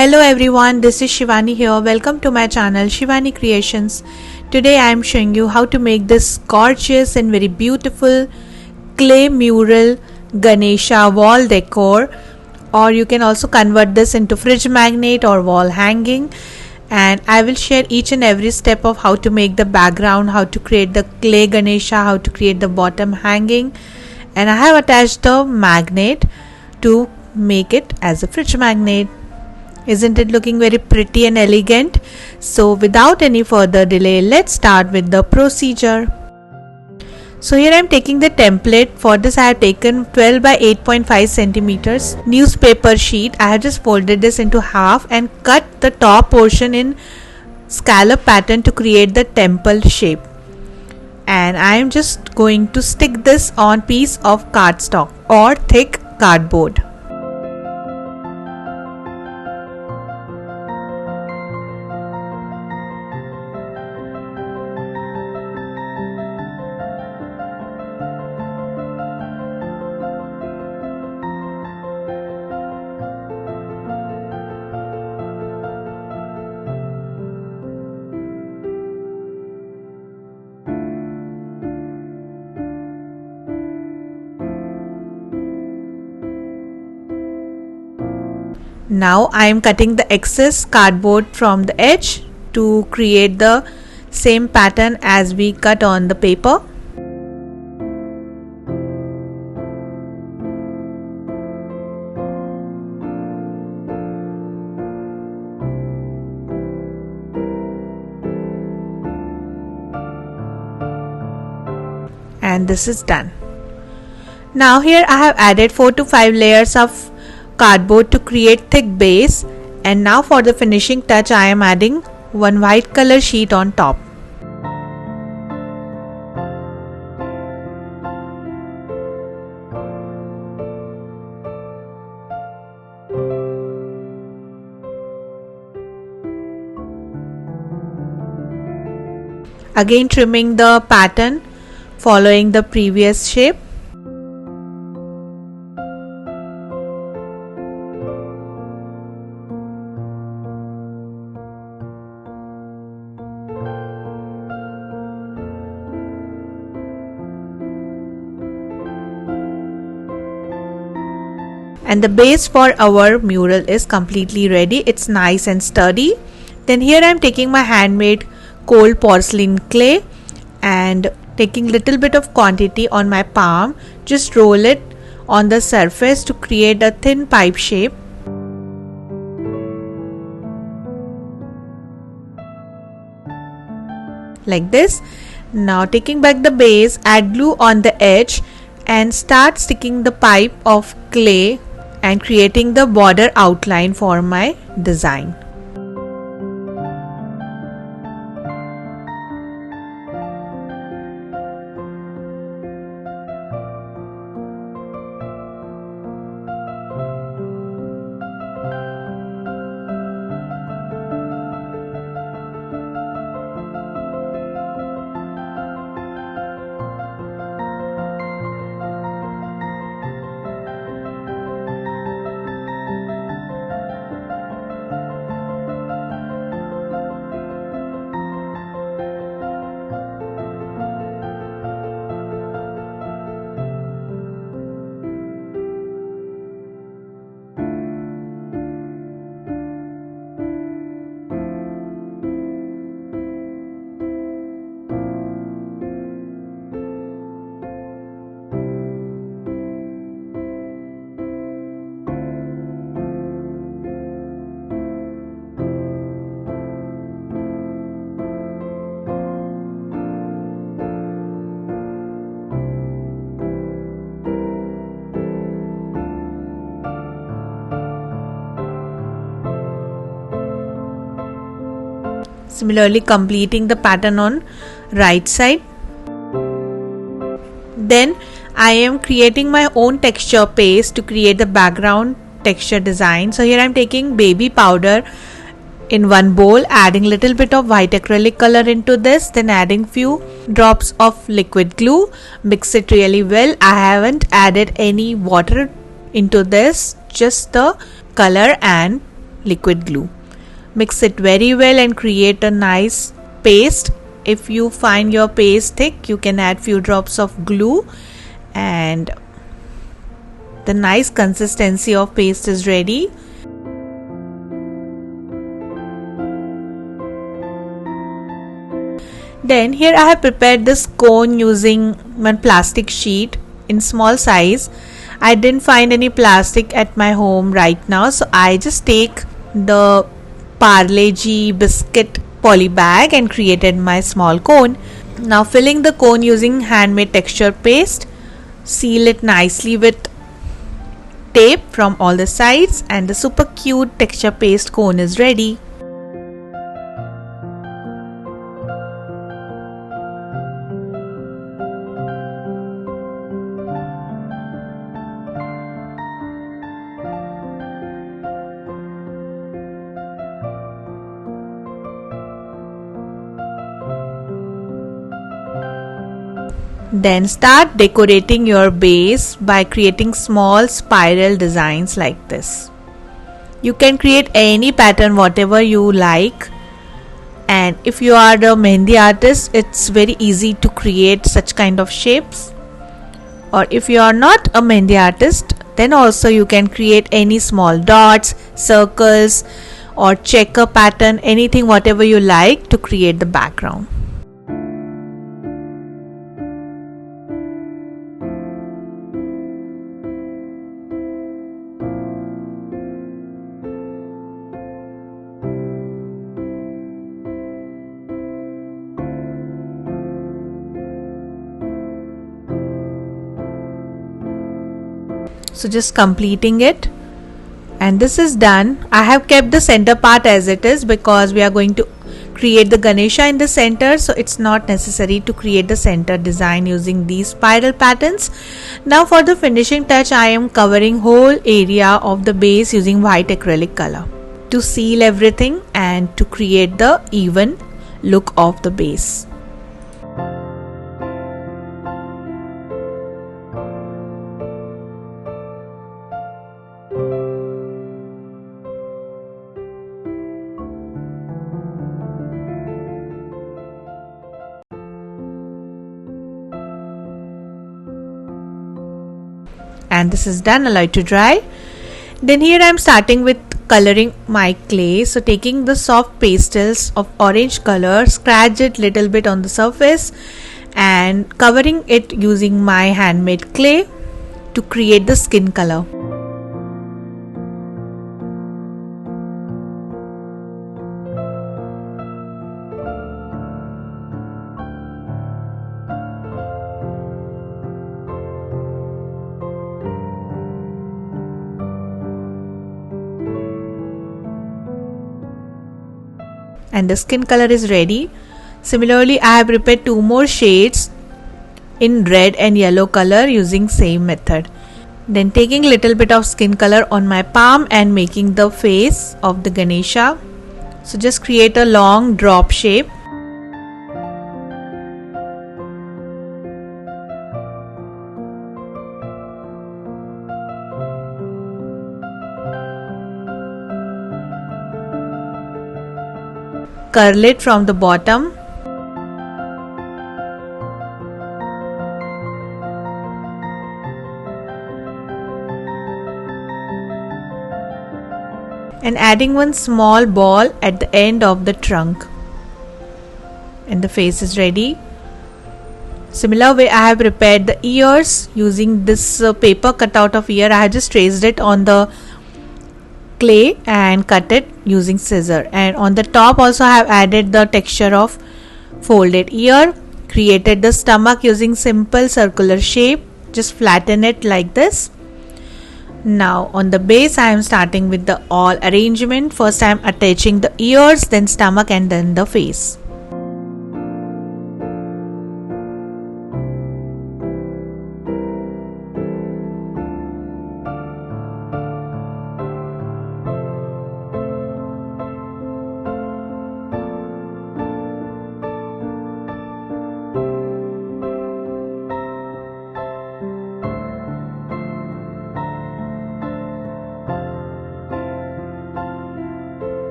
Hello everyone, this is Shivani here. Welcome to my channel Shivani Creations. Today I am showing you how to make this gorgeous and very beautiful clay mural Ganesha wall decor, or you can also convert this into fridge magnet or wall hanging. And I will share each and every step of how to make the background, how to create the clay Ganesha, how to create the bottom hanging, and I have attached the magnet to make it as a fridge magnet. Isn't it looking very pretty and elegant? So without any further delay, let's start with the procedure. So here I am taking the template. For this I have taken 12 by 8.5 centimeters newspaper sheet. I have just folded this into half and cut the top portion in scallop pattern to create the temple shape. And I am just going to stick this on piece of cardstock or thick cardboard. Now I am cutting the excess cardboard from the edge to create the same pattern as we cut on the paper. And this is done. Now here I have added 4 to 5 layers of cardboard to create thick base, and now for the finishing touch I am adding one white color sheet on top. Again trimming the pattern following the previous shape. And the base for our mural is completely ready. It's nice and sturdy. Then here I am taking my handmade cold porcelain clay and taking little bit of quantity on my palm. Just roll it on the surface to create a thin pipe shape. Like this. Now taking back the base, add glue on the edge and start sticking the pipe of clay and creating the border outline for my design. Similarly completing the pattern on right side. Then I am creating my own texture paste to create the background texture design. So here I am taking baby powder in one bowl, adding little bit of white acrylic color into this, then adding few drops of liquid glue. Mix it really well. I haven't added any water into this, just the color and liquid glue. Mix it very well and create a nice paste. If you find your paste thick, you can add few drops of glue and the nice consistency of paste is ready. Then here I have prepared this cone using one plastic sheet in small size. I didn't find any plastic at my home right now, so I just take the Parle-G biscuit poly bag and created my small cone. Now filling the cone using handmade texture paste, seal it nicely with tape from all the sides and the super cute texture paste cone is ready. Then start decorating your base by creating small spiral designs like this. You can create any pattern whatever you like, and if you are a mehndi artist, it's very easy to create such kind of shapes. Or if you are not a mehndi artist, then also you can create any small dots, circles or checker pattern, anything whatever you like to create the background. So just completing it, and this is done. I have kept the center part as it is because we are going to create the Ganesha in the center, so it's not necessary to create the center design using these spiral patterns. Now for the finishing touch, I am covering whole area of the base using white acrylic color to seal everything and to create the even look of the base. And this is done. Allow it to dry. Then here I am starting with coloring my clay. So taking the soft pastels of orange color, scratch it little bit on the surface and covering it using my handmade clay to create the skin color. And the skin color is ready. Similarly, I have prepared two more shades in red and yellow color using same method. Then taking little bit of skin color on my palm and making the face of the Ganesha. So just create a long drop shape. Curl it from the bottom. And adding one small ball at the end of the trunk. And the face is ready. Similar way I have prepared the ears using this paper cutout of ear. I have just traced it on the clay and cut it using scissor, and on the top also I have added the texture of folded ear. Created the stomach using simple circular shape. Just flatten it like this. Now on the base I am starting with the all arrangement. First I am attaching the ears, then stomach and then the face.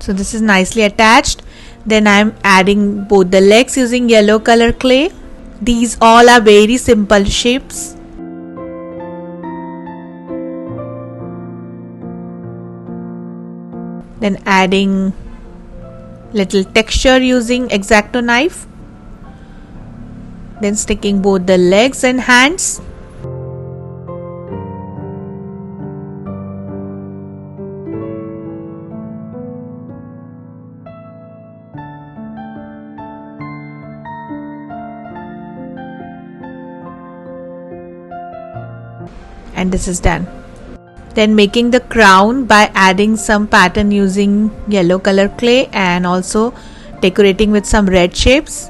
So this is nicely attached. Then I am adding both the legs using yellow color clay. These all are very simple shapes. Then adding little texture using X-Acto knife. Then sticking both the legs and hands. And this is done. Then making the crown by adding some pattern using yellow color clay and also decorating with some red shapes.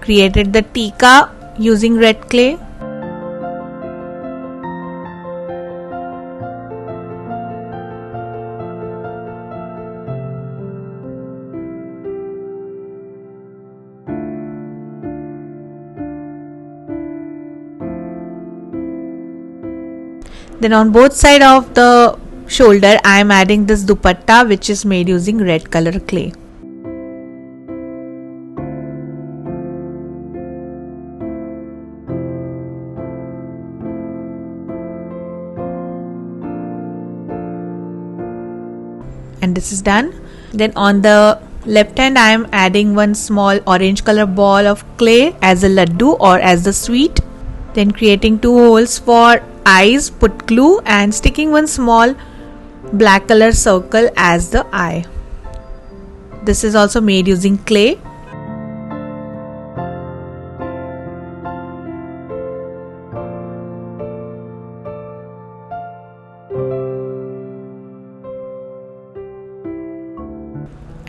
Created the tika using red clay. Then on both sides of the shoulder I am adding this dupatta, which is made using red color clay. And this is done. Then on the left hand I am adding one small orange color ball of clay as a laddu or as the sweet. Then creating two holes for eyes, put glue and sticking one small black color circle as the eye. This is also made using clay.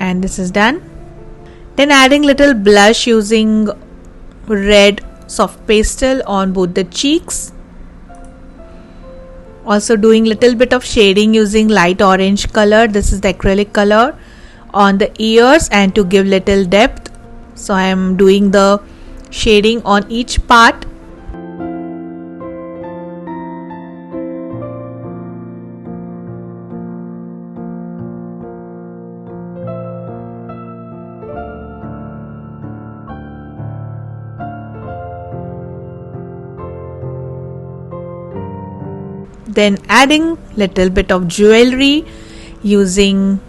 And this is done. Then adding little blush using red soft pastel on both the cheeks. Also doing little bit of shading using light orange color. This is the acrylic color on the ears and to give little depth. So I am doing the shading on each part. Then adding little bit of jewelry using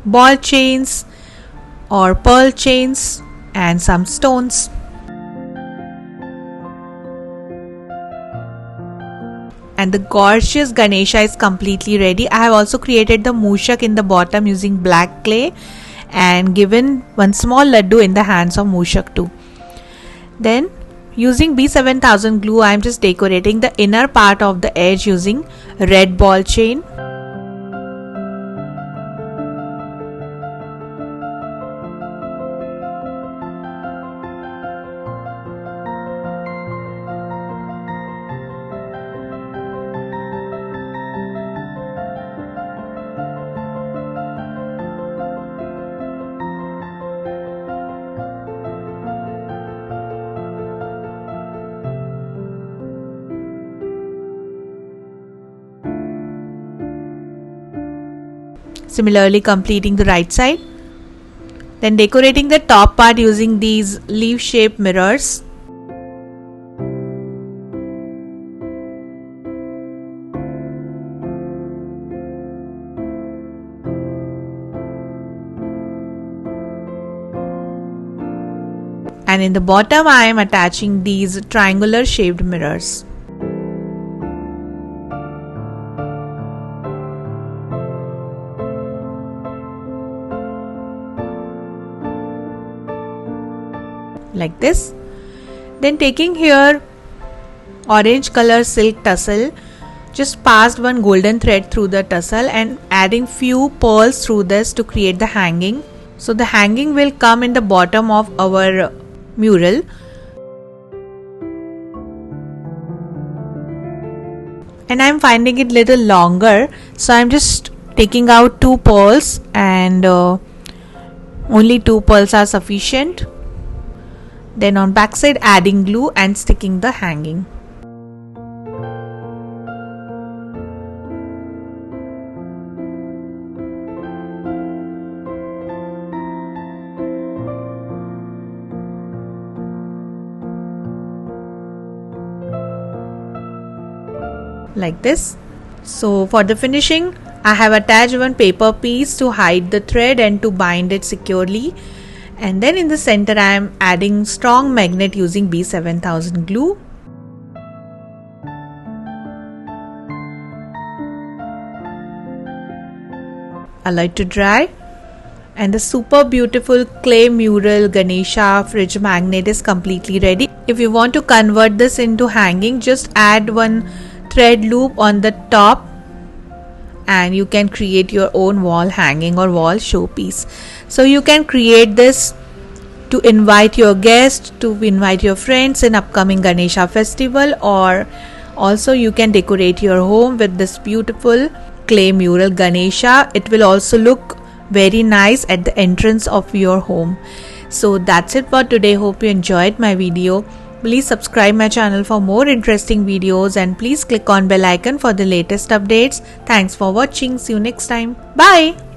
ball chains or pearl chains and some stones. And the gorgeous Ganesha is completely ready. I have also created the mushak in the bottom using black clay and given one small laddu in the hands of mushak too. Then using B7000 glue, I am just decorating the inner part of the edge using red ball chain. Similarly completing the right side. Then decorating the top part using these leaf shaped mirrors. And in the bottom I am attaching these triangular shaped mirrors. Like this. Then taking here orange color silk tassel, just passed one golden thread through the tassel and adding few pearls through this to create the hanging. So the hanging will come in the bottom of our mural. and I'm finding it little longer, so I'm just taking out 2 pearls, and only 2 pearls are sufficient. Then on back side adding glue and sticking the hanging. Like this. So for the finishing, I have attached one paper piece to hide the thread and to bind it securely, and then in the center I am adding strong magnet using B7000 glue. Allow it to dry, and the super beautiful clay mural Ganesha fridge magnet is completely ready. If you want to convert this into hanging, just add one thread loop on the top and you can create your own wall hanging or wall showpiece. So you can create this to invite your guests, to invite your friends in upcoming Ganesha festival, or also you can decorate your home with this beautiful clay mural Ganesha. It will also look very nice at the entrance of your home. So that's it for today. Hope you enjoyed my video. Please subscribe my channel for more interesting videos, and please click on bell icon for the latest updates. Thanks for watching. See you next time. Bye.